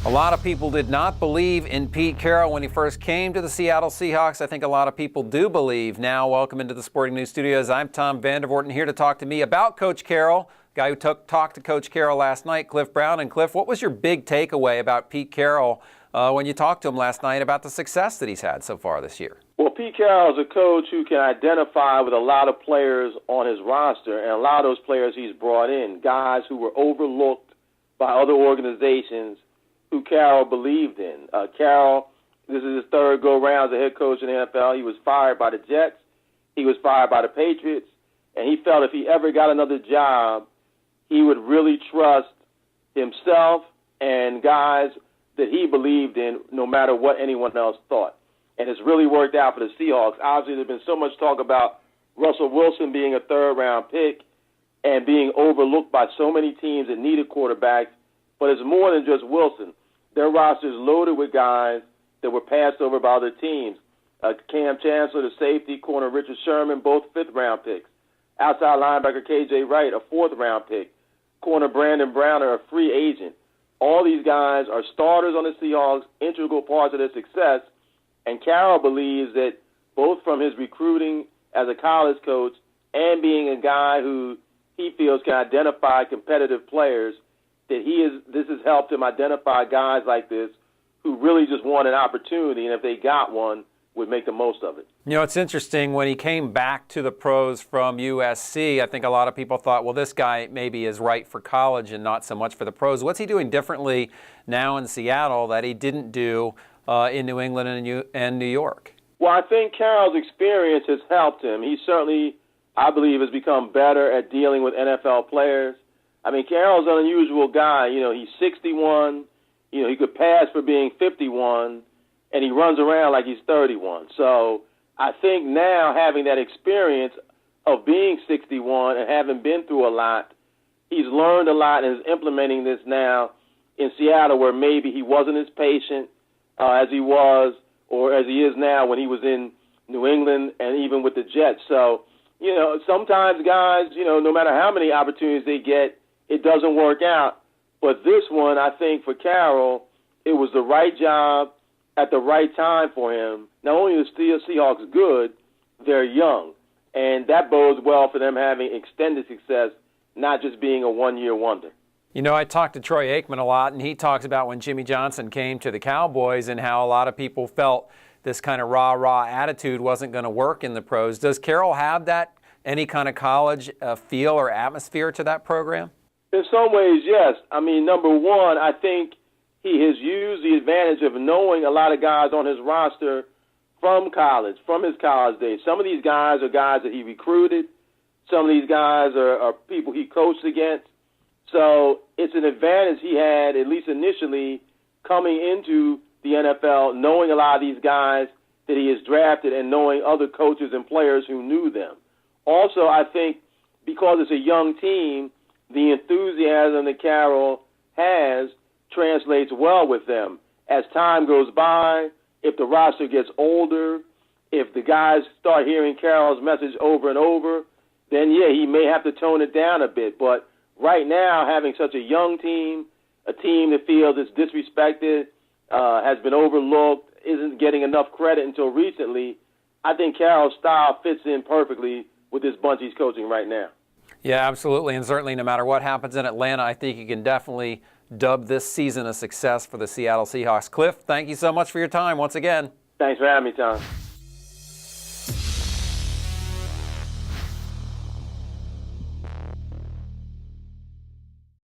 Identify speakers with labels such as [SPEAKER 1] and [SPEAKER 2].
[SPEAKER 1] A lot of people did not believe in Pete Carroll when he first came to the Seattle Seahawks. I think a lot of people do believe now. Welcome into the Sporting News Studios. I'm Tom Vandervoort, and here to talk to me about Coach Carroll, guy who talked to Coach Carroll last night, Cliff Brown. And Cliff, what was your big takeaway about Pete Carroll when you talked to him last night about the success that he's had so far this year?
[SPEAKER 2] Well, Pete Carroll is a coach who can identify with a lot of players on his roster, and a lot of those players he's brought in, guys who were overlooked by other organizations who Carroll believed in. Carroll, this is his third go-round as a head coach in the NFL. He was fired by the Jets. He was fired by the Patriots. And he felt if he ever got another job, he would really trust himself and guys that he believed in no matter what anyone else thought. And it's really worked out for the Seahawks. Obviously, there's been so much talk about Russell Wilson being a third-round pick and being overlooked by so many teams that needed quarterbacks. But it's more than just Wilson. Their roster is loaded with guys that were passed over by other teams. Cam Chancellor, the safety, corner Richard Sherman, both fifth-round picks. Outside linebacker K.J. Wright, a fourth-round pick. Corner Brandon Browner, a free agent. All these guys are starters on the Seahawks, integral parts of their success. And Carroll believes that both from his recruiting as a college coach and being a guy who he feels can identify competitive players, that this has helped him identify guys like this who really just want an opportunity, and if they got one, would make the most of it.
[SPEAKER 1] You know, it's interesting, when he came back to the pros from USC, I think a lot of people thought, well, this guy maybe is right for college and not so much for the pros. What's he doing differently now in Seattle that he didn't do in New England and New York?
[SPEAKER 2] Well, I think Carroll's experience has helped him. He certainly, I believe, has become better at dealing with NFL players. I mean, Carroll's an unusual guy. You know, he's 61. You know, he could pass for being 51, and he runs around like he's 31. So I think now, having that experience of being 61 and having been through a lot, he's learned a lot and is implementing this now in Seattle, where maybe he wasn't as patient as he was or as he is now when he was in New England and even with the Jets. So, you know, sometimes guys, you know, no matter how many opportunities they get, it doesn't work out. But this one, I think, for Carroll, it was the right job at the right time for him. Not only are the Seahawks good, they're young. And that bodes well for them having extended success, not just being a one-year wonder.
[SPEAKER 1] You know, I talked to Troy Aikman a lot, and he talks about when Jimmy Johnson came to the Cowboys and how a lot of people felt this kind of rah-rah attitude wasn't going to work in the pros. Does Carroll have that, any kind of college feel or atmosphere to that program?
[SPEAKER 2] In some ways, yes. I mean, number one, I think he has used the advantage of knowing a lot of guys on his roster from college, from his college days. Some of these guys are guys that he recruited. Some of these guys are people he coached against. So it's an advantage he had, at least initially, coming into the NFL, knowing a lot of these guys that he has drafted and knowing other coaches and players who knew them. Also, I think because it's a young team, the enthusiasm that Carroll has translates well with them. As time goes by, if the roster gets older, if the guys start hearing Carroll's message over and over, then, yeah, he may have to tone it down a bit. But right now, having such a young team, a team that feels it's disrespected, has been overlooked, isn't getting enough credit until recently, I think Carroll's style fits in perfectly with this bunch he's coaching right now.
[SPEAKER 1] Yeah, absolutely, and certainly no matter what happens in Atlanta, I think you can definitely dub this season a success for the Seattle Seahawks. Cliff, thank you so much for your time once again.
[SPEAKER 2] Thanks for having me, Tom.